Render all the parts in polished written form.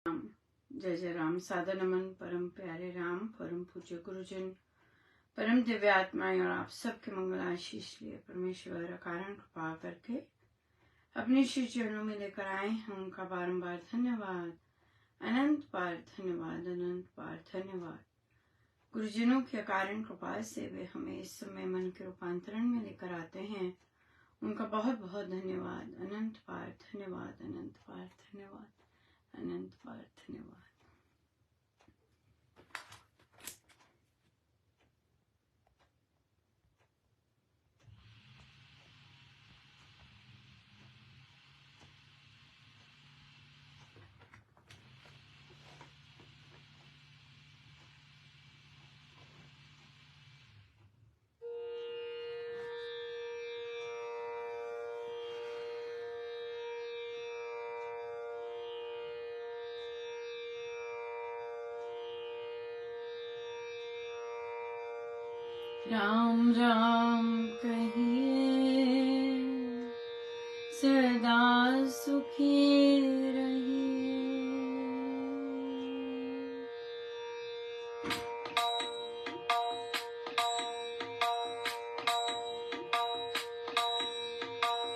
राम। जय जय राम। सादर नमन परम प्यारे राम, परम पूज्य गुरुजन, परम दिव्य आत्माएं और आप सबके मंगल आशीष लिए परमेश्वर कारण कृपा करके अपने श्री चरणों में लेकर आए हैं। उनका बारंबार धन्यवाद, अनंत बार धन्यवाद, अनंत बार धन्यवाद। गुरुजनों के कारण कृपा से वे हमें इस समय मन के रूपांतरण में लेकर आते हैं। उनका बहुत बहुत धन्यवाद, अनंत बार धन्यवाद, अनंत बार धन्यवाद, अनंत बार धन्यवाद। राम राम कहिए, सदा सुखी रहिए।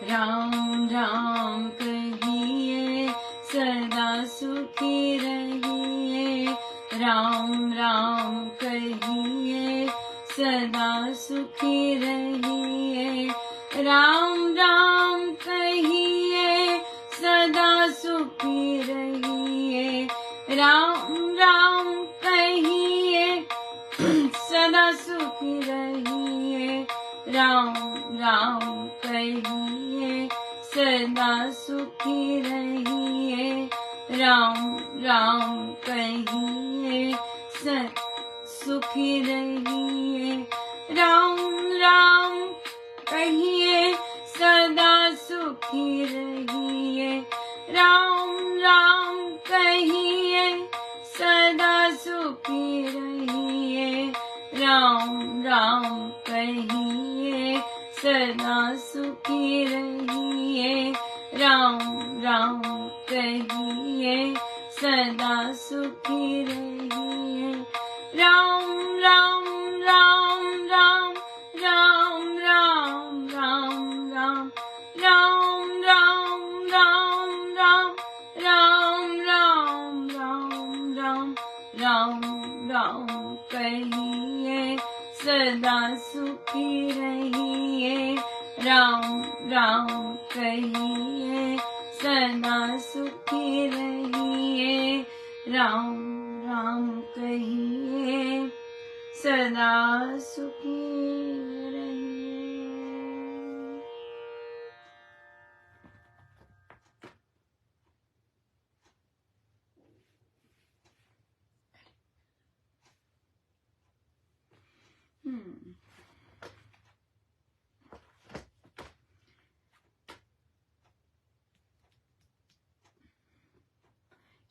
राम राम कहिए, सदा सुखी रहिए। राम राम कहिए, सदा सुखी रहिए। राम राम कहिए, सदा सुखी रहिए। राम राम कहिए, सदा सुखी रहिए। राम राम कहिए, सदा सुखी रहिए। राम राम कहिए, सुखी रहिए। राम राम कहिए, सदा सुखी रहिए। राम राम कहिए, सदा सुखी रहिए। राम राम कहिए, सदा सुखी रहिए। राम राम कहिए, सदा सुखी रहिए। राम राम राम राम राम राम राम राम राम राम राम राम राम राम राम राम राम राम कहिए, सदा सुखी रहिए। राम राम कहिए, सदा सुखी रहिए। राम राम कहिए, सदा सुखी रहिए।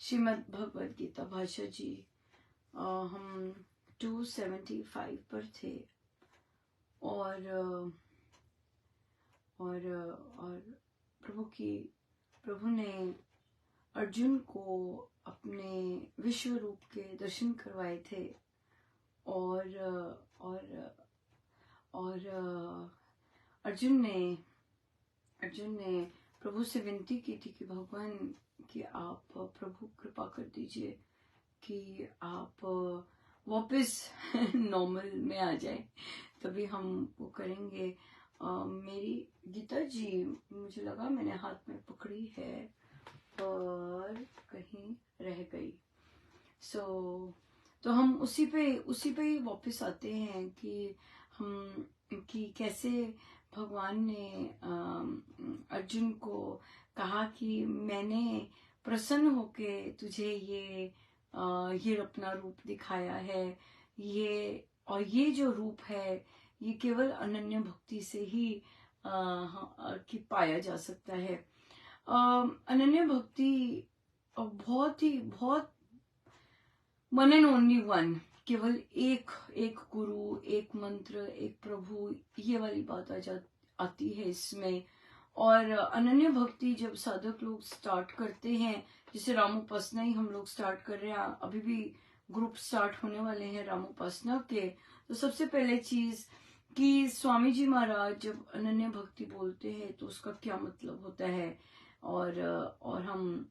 श्रीमद् भगवद गीता भाषा जी, हम 275 पर थे और प्रभु ने अर्जुन को अपने विश्व रूप के दर्शन करवाए थे और अर्जुन ने प्रभु से विनती की थी कि भगवान कि आप प्रभु कृपा कर दीजिए कि आप वापस नॉर्मल में आ जाए, तभी हम वो करेंगे। मेरी गीता जी, मुझे लगा मैंने हाथ में पकड़ी है पर कहीं रह गई। तो हम उसी पे ही वापस आते हैं कि कैसे भगवान ने अर्जुन को कहा कि मैंने प्रसन्न होके तुझे ये अपना रूप दिखाया है। ये जो रूप है ये केवल अनन्य भक्ति से ही कि पाया जा सकता है। अनन्य भक्ति बहुत वन एंड ओनली वन, केवल एक गुरु, एक मंत्र, एक प्रभु, ये वाली बात आती है इसमें। और अनन्य भक्ति जब साधक लोग स्टार्ट करते हैं, जैसे रामोपासना ही हम लोग स्टार्ट कर रहे हैं, अभी भी ग्रुप स्टार्ट होने वाले हैं रामोपासना के। तो सबसे पहले चीज कि स्वामी जी महाराज जब अनन्य भक्ति बोलते हैं तो उसका क्या मतलब होता है, और हम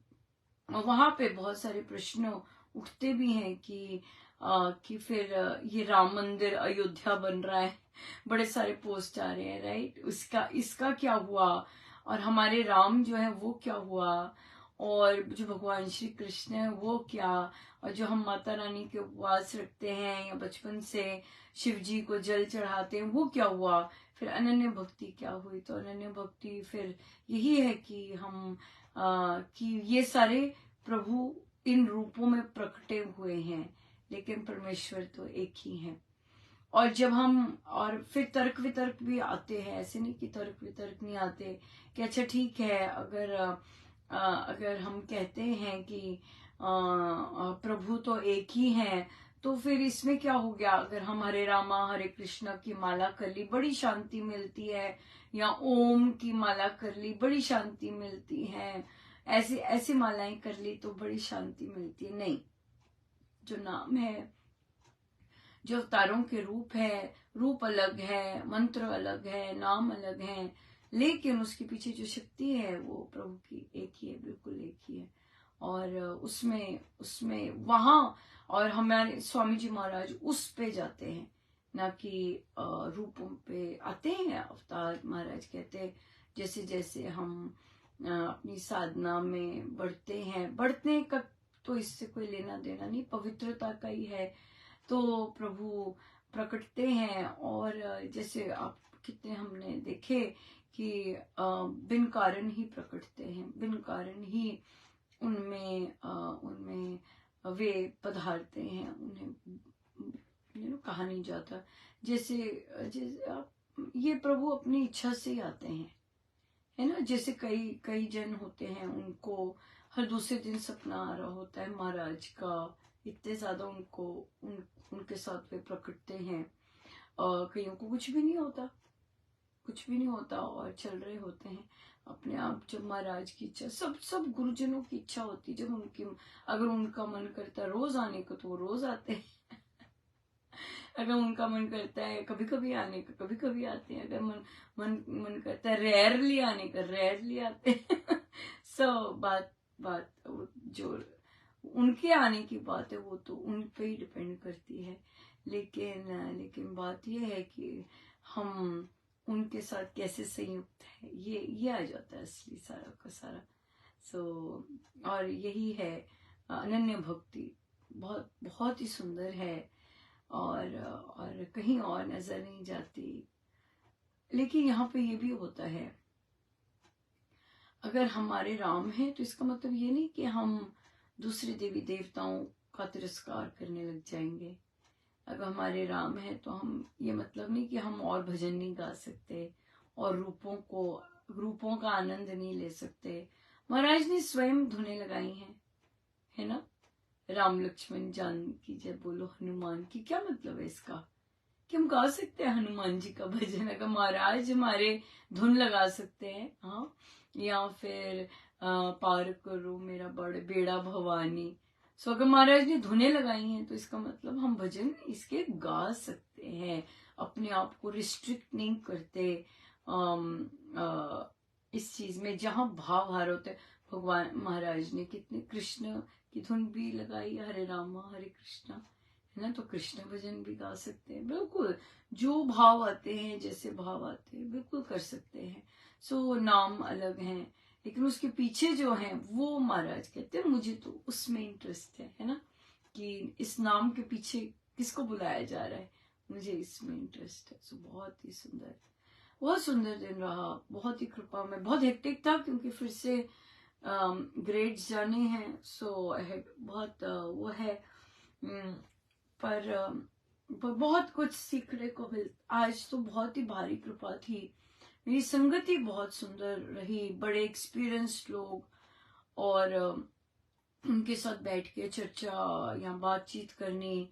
वहां पे बहुत सारे प्रश्न उठते भी हैं कि फिर ये राम मंदिर अयोध्या बन रहा है, बड़े सारे पोस्ट आ रहे हैं, राइट, इसका क्या हुआ, और हमारे राम जो है वो क्या हुआ, और जो भगवान श्री कृष्ण है वो क्या, और जो हम माता रानी के उपवास रखते हैं या बचपन से शिव जी को जल चढ़ाते हैं वो क्या हुआ, फिर अनन्य भक्ति क्या हुई। तो अनन्य भक्ति फिर यही है कि हम कि ये सारे प्रभु इन रूपों में प्रकटे हुए हैं, लेकिन परमेश्वर तो एक ही है। और जब हम, और फिर तर्क वितर्क भी आते हैं, ऐसे नहीं कि तर्क वितर्क नहीं आते, कि अच्छा ठीक है, अगर हम कहते हैं कि प्रभु तो एक ही हैं, तो फिर इसमें क्या हो गया, अगर हम हरे रामा हरे कृष्णा की माला कर ली बड़ी शांति मिलती है, या ओम की माला कर ली बड़ी शांति मिलती है, ऐसी ऐसी मालाएं कर ली तो बड़ी शांति मिलती है। नहीं, जो नाम है, जो अवतारों के रूप है, रूप अलग है, मंत्र अलग है, नाम अलग है, लेकिन उसके पीछे जो शक्ति है वो प्रभु की एक ही है, बिल्कुल एक ही है। और उसमें वहां, और हमारे स्वामी जी महाराज उस पे जाते हैं, ना कि रूपों पे आते हैं। अवतार महाराज कहते हैं जैसे जैसे हम अपनी साधना में बढ़ते का तो इससे कोई लेना देना नहीं, पवित्रता का ही है। तो प्रभु प्रकटते हैं, और जैसे आप कितने हमने देखे कि बिन कारण ही प्रकटते हैं, बिन कारण ही उनमें वे पधारते हैं, उन्हें कहा नहीं जाता। जैसे ये प्रभु अपनी इच्छा से ही आते हैं, है ना। जैसे कई जन होते हैं, उनको हर दूसरे दिन सपना आ रहा होता है महाराज का, इतने ज्यादा उनके साथ वे प्रकटते हैं। कईयों को कुछ भी नहीं होता और चल रहे होते हैं अपने आप। जब महाराज की इच्छा, सब गुरुजनों की इच्छा होती है, जब अगर उनका मन करता है रोज आने को तो वो रोज आते हैं अगर उनका मन करता है कभी कभी आने का, कभी कभी आते हैं। अगर मन करता है रेयरली आने का, रेयरली आते हैं बात जो उनके आने की बात है वो तो उन पे ही डिपेंड करती है। लेकिन बात यह है कि हम उनके साथ कैसे संयुक्त है, ये आ जाता है असली सारा का सारा। और यही है अनन्य भक्ति, बहुत बहुत ही सुंदर है, और कहीं और नजर नहीं जाती। लेकिन यहाँ पे ये भी होता है, अगर हमारे राम हैं तो इसका मतलब ये नहीं कि हम दूसरे देवी देवताओं का तिरस्कार करने लग जाएंगे। अगर हमारे राम है तो हम, ये मतलब नहीं कि हम और भजन नहीं गा सकते और रूपों का आनंद नहीं ले सकते। महाराज ने स्वयं धुनें लगाई हैं, है ना। राम लक्ष्मण जानकी जय बोलो हनुमान की, क्या मतलब है इसका कि हम गा सकते हैं हनुमान जी का भजन, अगर महाराज हमारे धुन लगा सकते हैं। हाँ, या फिर पार करो मेरा बड़ बेड़ा भवानी। सो अगर महाराज ने धुनें लगाई हैं तो इसका मतलब हम भजन इसके गा सकते हैं, अपने आप को रिस्ट्रिक्ट नहीं करते इस चीज में जहां भाव हार होते हैं। भगवान महाराज ने कितने कृष्ण की धुन भी लगाई, हरे रामा हरे कृष्णा, है ना। तो कृष्ण भजन भी गा सकते हैं, बिल्कुल जो भाव आते हैं, जैसे भाव आते हैं बिल्कुल कर सकते हैं। सो नाम अलग हैं, लेकिन उसके पीछे जो है वो महाराज कहते हैं मुझे तो उसमें इंटरेस्ट है ना, कि इस नाम के पीछे किसको बुलाया जा रहा है, मुझे इसमें इंटरेस्ट है। सो बहुत ही सुंदर, बहुत सुंदर दिन रहा, बहुत ही कृपा में। बहुत हेक्टिक था क्योंकि फिर से ग्रेड्स जाने हैं, सो बहुत वो है, पर बहुत कुछ सीखने को आज तो बहुत ही भारी कृपा थी। मेरी संगति बहुत सुंदर रही, बड़े एक्सपीरियंस्ड लोग, और उनके साथ बैठ के चर्चा या बातचीत करनी,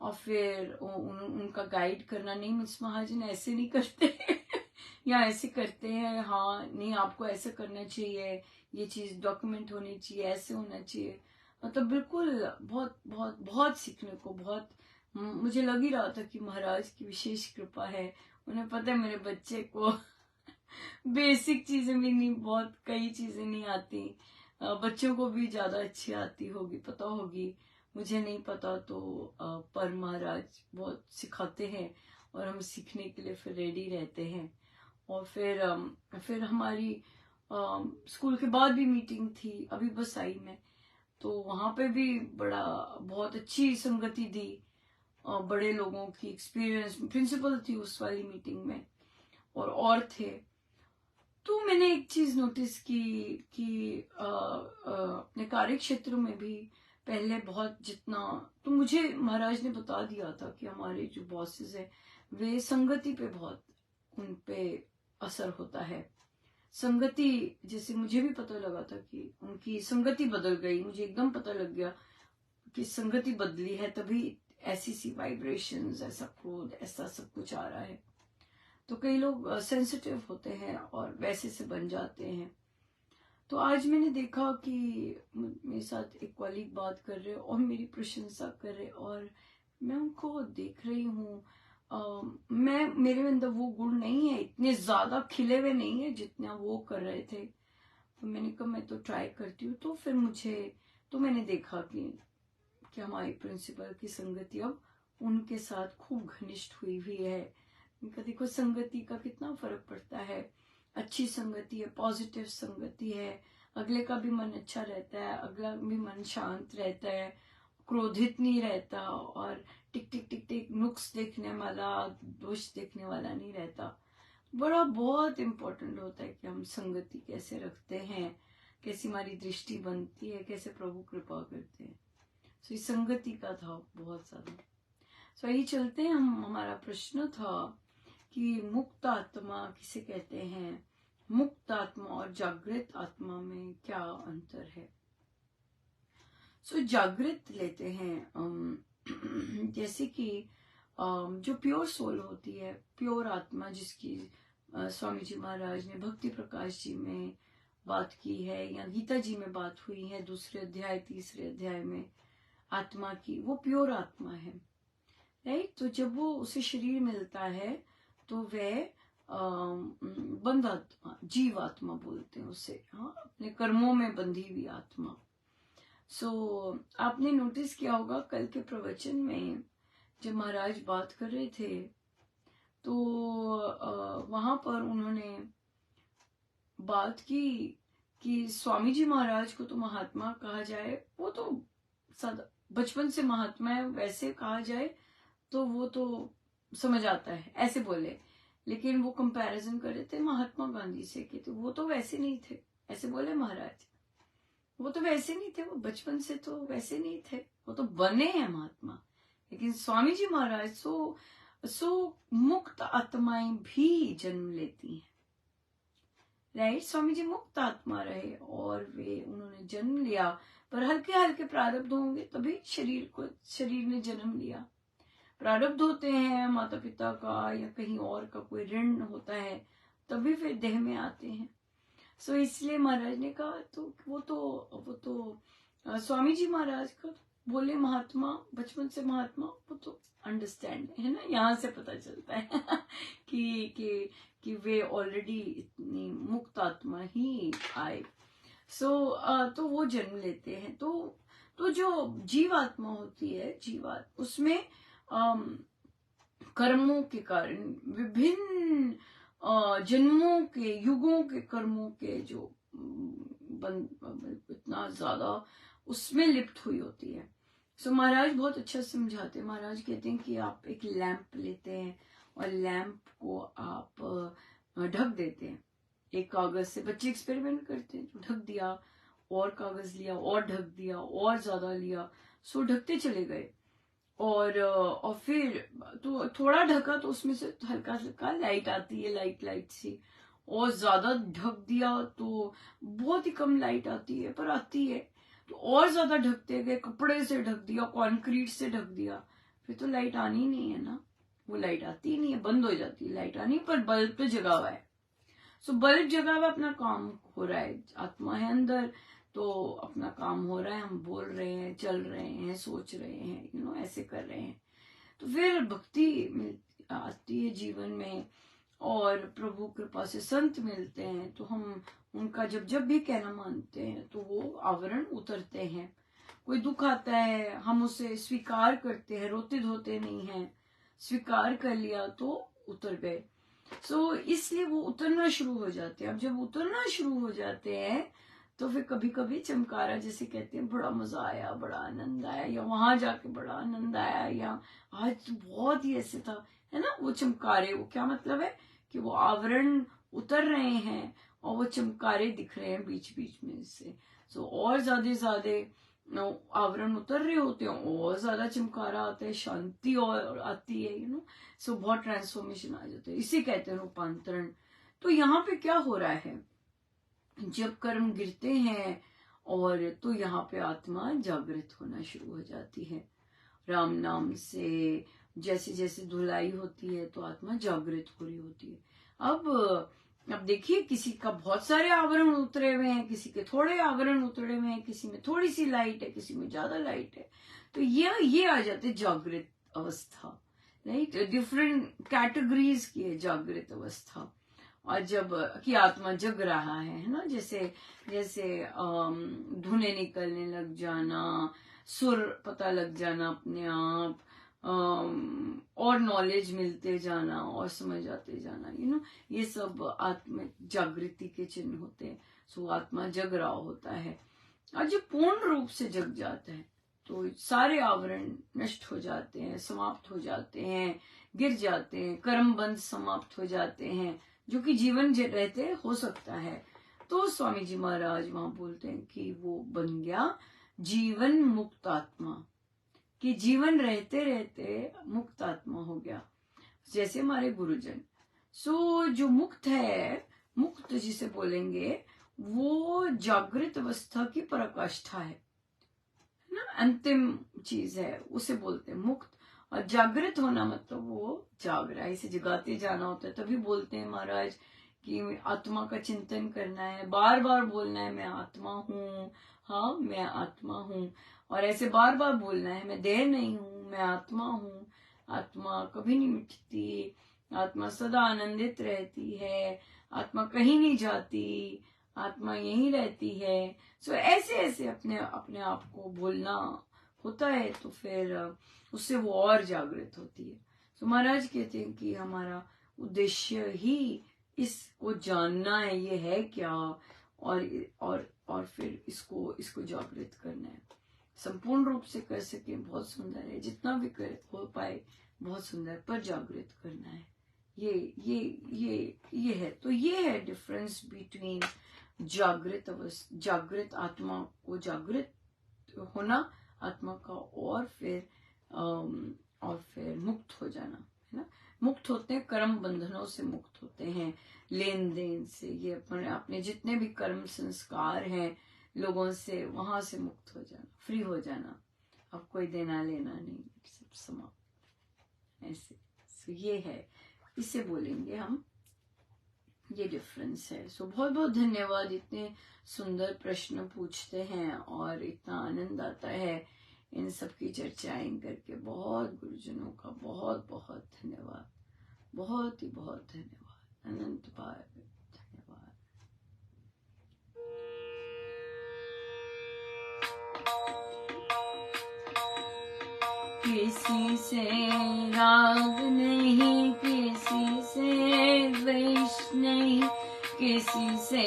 और फिर उनका गाइड करना। नहीं मिस महाजन ऐसे नहीं करते या ऐसे करते हैं, हाँ नहीं आपको ऐसा करना चाहिए, ये चीज डॉक्यूमेंट होनी चाहिए, ऐसे होना चाहिए। मतलब बिल्कुल बहुत बहुत बहुत सीखने को, बहुत मुझे लग ही रहा था कि महाराज की विशेष कृपा है। उन्हें पता है मेरे बच्चे को बेसिक चीजें भी नहीं, बहुत कई चीजें नहीं आती, बच्चों को भी ज्यादा अच्छी आती होगी, पता होगी, मुझे नहीं पता। तो पर महाराज बहुत सिखाते हैं और हम सीखने के लिए फिर रेडी रहते हैं। और फिर हमारी स्कूल के बाद भी मीटिंग थी, अभी बस आई मैं, तो वहां पे भी बड़ा बहुत अच्छी संगति दी, बड़े लोगों की एक्सपीरियंस, प्रिंसिपल थी उस वाली मीटिंग में और थे। तो मैंने एक चीज नोटिस की कि अपने कार्य क्षेत्र में भी पहले बहुत जितना, तो मुझे महाराज ने बता दिया था कि हमारे जो बॉसेस है वे संगति पे बहुत, उन पे असर होता है। संगति, जैसे मुझे भी पता लगा था कि उनकी संगति बदल गई, मुझे एकदम पता लग गया कि संगति बदली है, तभी ऐसी सी वाइब्रेशंस, ऐसा क्रोध, ऐसा सब कुछ आ रहा है। तो कई लोग सेंसिटिव होते हैं और वैसे से बन जाते हैं। तो आज मैंने देखा कि मेरे साथ एक कॉलीग बात कर रहे और मेरी प्रशंसा कर रहे, और मैं उनको देख रही हूँ, मेरे अंदर वो गुण नहीं है, इतने ज्यादा खिले हुए नहीं है जितना वो कर रहे थे। तो मैंने कहा मैं तो ट्राई करती हूँ। तो फिर मैंने देखा कि हमारी प्रिंसिपल की संगति अब उनके साथ खूब घनिष्ठ हुई हुई है। इनका देखो संगति का कितना फर्क पड़ता है, अच्छी संगति है, पॉजिटिव संगति है, अगले का भी मन अच्छा रहता है, अगला भी मन शांत रहता है, क्रोधित नहीं रहता, और टिक टिक टिक टिक नुक्स देखने वाला, दोष देखने वाला नहीं रहता। बड़ा बहुत इम्पोर्टेंट होता है कि हम संगति कैसे रखते हैं, कैसी हमारी दृष्टि बनती है, कैसे प्रभु कृपा करते हैं। तो इस संगति का था बहुत ज्यादा। तो यही चलते हैं हम, हमारा प्रश्न था कि मुक्त आत्मा किसे कहते हैं, मुक्त आत्मा और जागृत आत्मा में क्या अंतर है। सो जागृत लेते हैं, जैसे कि जो प्योर सोल होती है, प्योर आत्मा, जिसकी स्वामी जी महाराज ने भक्ति प्रकाश जी में बात की है, या गीता जी में बात हुई है, दूसरे अध्याय तीसरे अध्याय में आत्मा की, वो प्योर आत्मा है, राइट। तो जब वो उसे शरीर मिलता है तो वह बंध आत्मा, जीव आत्मा बोलते हैं उसे, हाँ, अपने कर्मों में बंधी हुई आत्मा। सो आपने नोटिस किया होगा कल के प्रवचन में जब महाराज बात कर रहे थे, तो वहां पर उन्होंने बात की कि स्वामी जी महाराज को तो महात्मा कहा जाए, वो तो सदा बचपन से महात्मा है, वैसे कहा जाए तो वो तो समझ आता है, ऐसे बोले। लेकिन वो कंपैरिजन कर रहे थे महात्मा गांधी से कि तो वो तो वैसे नहीं थे, ऐसे बोले महाराज, वो तो वैसे नहीं थे, वो बचपन से तो वैसे नहीं थे, वो तो बने हैं महात्मा। लेकिन स्वामी जी महाराज सो मुक्त आत्माएं भी जन्म लेती हैं, राइट। स्वामी जी मुक्त आत्मा रहे और उन्होंने जन्म लिया, पर हल्के हल्के प्रारब्ध होंगे तभी शरीर ने जन्म लिया। प्रारब्ध होते हैं माता पिता का या कहीं और का कोई ऋण होता है, तभी फिर देह में आते हैं। सो इसलिए महाराज ने कहा, तो वो तो स्वामी जी महाराज का बोले महात्मा, बचपन से महात्मा, वो तो अंडरस्टैंड है ना, यहाँ से पता चलता है कि वे ऑलरेडी इतनी मुक्त आत्मा ही आए। तो वो जन्म लेते हैं। तो जो जीवात्मा होती है, जीवात्मा, उसमें कर्मों के कारण, विभिन्न जन्मों के, युगों के कर्मों के जो इतना ज्यादा उसमें लिप्त हुई होती है। सो महाराज बहुत अच्छा समझाते हैं। महाराज कहते हैं कि आप एक लैंप लेते हैं और लैंप को आप ढक देते हैं एक कागज से। बच्चे एक्सपेरिमेंट करते हैं, तो ढक दिया, और कागज लिया और ढक दिया, और ज्यादा लिया, सो ढकते चले गए। और फिर तो थोड़ा ढका तो उसमें से हल्का हल्का लाइट आती है, लाइट सी, और ज्यादा ढक दिया तो बहुत ही कम लाइट आती है, पर आती है। तो और ज्यादा ढकते गए, कपड़े से ढक दिया, कंक्रीट से ढक दिया, फिर तो लाइट आनी नहीं है ना, वो लाइट आती ही नहीं है, बंद हो जाती है लाइट आनी, पर बल्ब तो जगा हुआ है। सो बल्ब जगह हुआ अपना काम हो रहा है, आत्मा है अंदर, तो अपना काम हो रहा है, हम बोल रहे हैं, चल रहे हैं, सोच रहे हैं, ऐसे कर रहे हैं। तो फिर भक्ति आती है जीवन में, और प्रभु कृपा से संत मिलते हैं, तो हम उनका जब जब भी कहना मानते हैं तो वो आवरण उतरते हैं। कोई दुख आता है, हम उसे स्वीकार करते हैं, रोते धोते नहीं हैं, स्वीकार कर लिया तो उतर गए। सो इसलिए वो उतरना शुरू हो जाते हैं। अब जब उतरना शुरू हो जाते हैं तो फिर कभी कभी चमकारा जैसे कहते हैं, बड़ा मजा आया, बड़ा आनंद आया, या वहां जाके बड़ा आनंद आया, या आज तो बहुत ही ऐसे था, है ना। वो चमकारे, वो क्या मतलब है कि वो आवरण उतर रहे हैं और वो चमकारे दिख रहे हैं बीच बीच में से। सो और ज्यादा आवरण उतर रहे होते हैं, और ज्यादा चमकारा आता है, शांति और आती है, सो बहुत ट्रांसफॉर्मेशन आ जाता है। इसे कहते हैं रूपांतरण। तो यहाँ पे क्या हो रहा है, जब कर्म गिरते हैं और तो यहाँ पे आत्मा जागृत होना शुरू हो जाती है। राम नाम से जैसे जैसे धुलाई होती है तो आत्मा जागृत हो रही होती है। अब देखिए, किसी का बहुत सारे आवरण उतरे हुए हैं, किसी के थोड़े आवरण उतरे हुए हैं, किसी में थोड़ी सी लाइट है, किसी में ज्यादा लाइट है। तो ये आ जाते जागृत अवस्था, राइट। डिफरेंट कैटेगरीज की है जागृत अवस्था। और जब कि आत्मा जग रहा है ना, जैसे धुनें निकलने लग जाना, सुर पता लग जाना अपने आप, और नॉलेज मिलते जाना और समझ आते जाना, ये सब आत्मा जागृति के चिन्ह होते हैं। सो आत्मा जग रहा होता है, और जब पूर्ण रूप से जग जाता है तो सारे आवरण नष्ट हो जाते हैं, समाप्त हो जाते हैं, गिर जाते हैं, कर्म बंध समाप्त हो जाते हैं, जो कि जीवन रहते हो सकता है। तो स्वामी जी महाराज वहां बोलते हैं कि वो बन गया जीवन मुक्त आत्मा, कि जीवन रहते रहते मुक्त आत्मा हो गया, जैसे हमारे गुरुजन। सो जो मुक्त है, मुक्त जिसे बोलेंगे, वो जागृत अवस्था की पराकाष्ठा है ना, अंतिम चीज है, उसे बोलते हैं मुक्त। और जागृत होना मतलब वो जाग रहा है, इसे जगाते जाना होता है। तभी बोलते हैं महाराज कि आत्मा का चिंतन करना है, बार बार बोलना है, मैं आत्मा हूँ, हाँ मैं आत्मा हूँ, और ऐसे बार बार बोलना है, मैं देह नहीं हूँ, मैं आत्मा हूँ, आत्मा कभी नहीं मिटती, आत्मा सदा आनंदित रहती है, आत्मा कहीं नहीं जाती, आत्मा यहीं रहती है। सो ऐसे ऐसे अपने अपने आप को बोलना होता है, तो फिर उससे वो और जागृत होती है। सो महाराज कहते हैं कि हमारा उद्देश्य ही इसको जानना है, ये है क्या, और फिर इसको जागृत करना है, संपूर्ण रूप से कर सके बहुत सुंदर है, जितना भी हो पाए बहुत सुंदर, पर जागृत करना है। ये है। तो ये है डिफरेंस बिटवीन जागृत आत्मा को जागृत होना आत्मा का, और फिर मुक्त हो जाना, है ना। मुक्त होते हैं, कर्म बंधनों से मुक्त होते हैं, लेन देन से, ये अपने जितने भी कर्म संस्कार हैं लोगों से, वहां से मुक्त हो जाना, फ्री हो जाना, अब कोई देना लेना नहीं, सब समाप्त, ऐसे। सो ये है, इसे बोलेंगे हम, ये डिफरेंस है। सो बहुत बहुत धन्यवाद, इतने सुंदर प्रश्न पूछते हैं और इतना आनंद आता है इन सब की चर्चाएं करके। बहुत गुरुजनों का बहुत बहुत धन्यवाद, बहुत ही बहुत धन्यवाद, अनंत बार धन्यवाद। किसी से राग नहीं, किसी से द्वेष नहीं, किसी से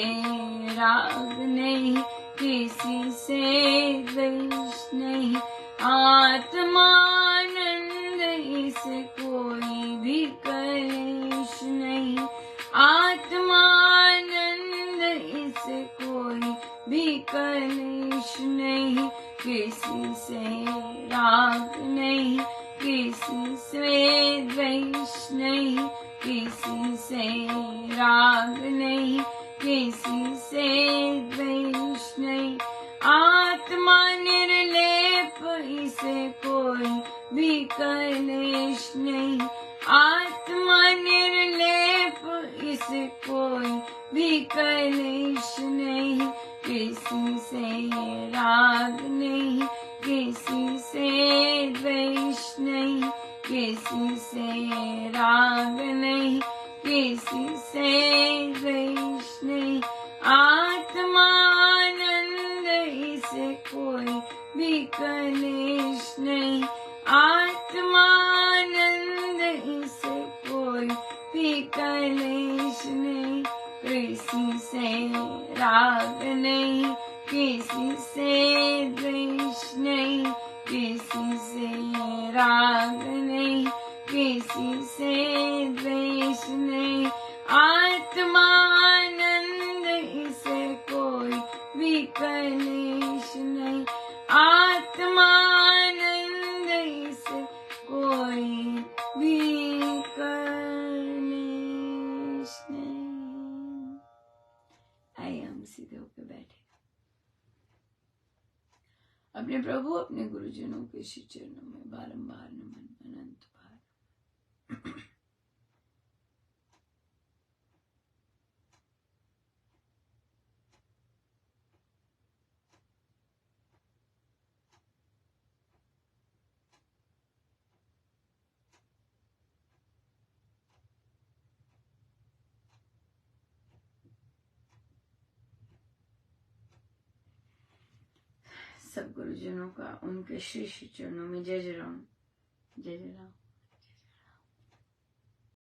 राग नहीं, किसी से द्वेष नहीं, आत्मानंद इसे कोई भी कलेश नहीं, आत्मानंद इसे कोई भी कलेश नहीं, किसी से राग नहीं, किसी से द्वेष नहीं, किसी से राग नहीं, किसी से द्वेष नहीं, आत्मा निर्लेप इसे कोई भी कलेश नहीं, आत्मा निर्लेप इसे कोई कलेश नहीं, किसी से राग नहीं, किसी से द्वेष नहीं, किसी से राग नहीं, किसी से द्वेष नहीं। आत्मानंद इसे कोई भी कलेश नहीं, आत्मानंद इसे कोई भी कलेश नहीं। किसी से राग नहीं, किसी से द्वेष नहीं, किसी से राग नहीं, किसी से द्वेष नहीं। आत्मानंद इसे कोई भी कलेश नहीं, आत्मानंद इसे कोई भी कलेश नहीं। आइए हम सीधे होकर बैठे, अपने प्रभु अपने गुरुजनों के श्री चरणों में बारंबार नमन अनंत बार। सब गुरुजनों का उनके श्री श्री चरणों में जय जय राम, जय जय राम।